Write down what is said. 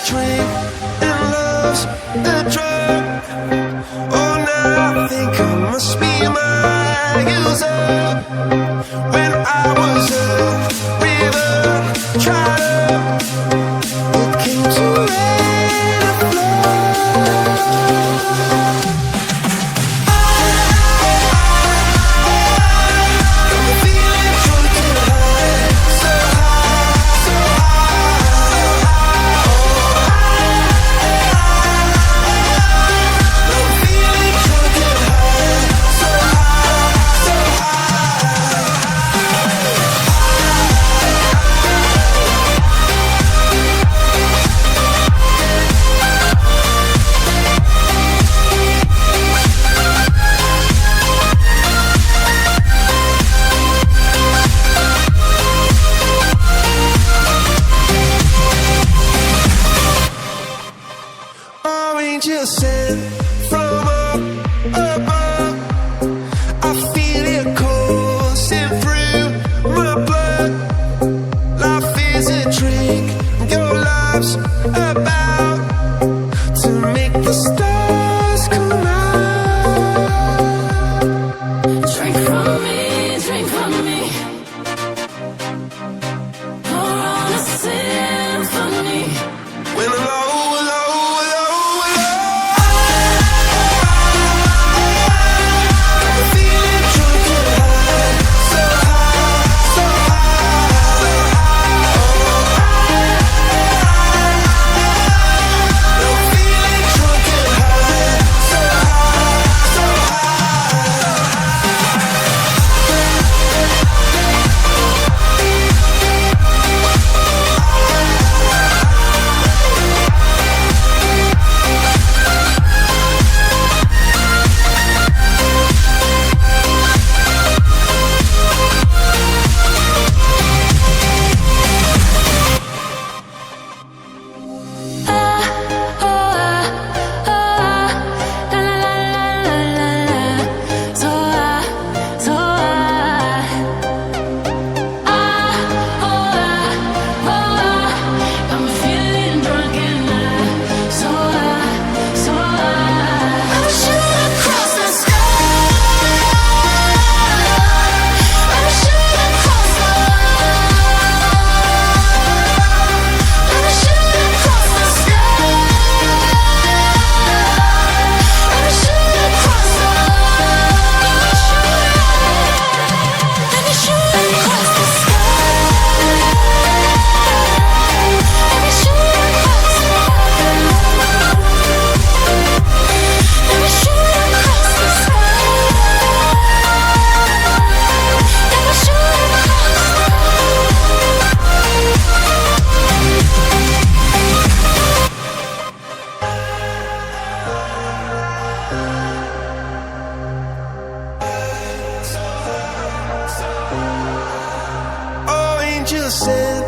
drink and love's a drug. Oh, now I think I must be my user. When I was a river trotter, it came to rain and flood. Angels sent from up above. I feel it coursing through my blood. Life is a drink, your love's about to make the stars come out. Drink from me, drink from me. Pour on a symphony. When I'm low, angels sent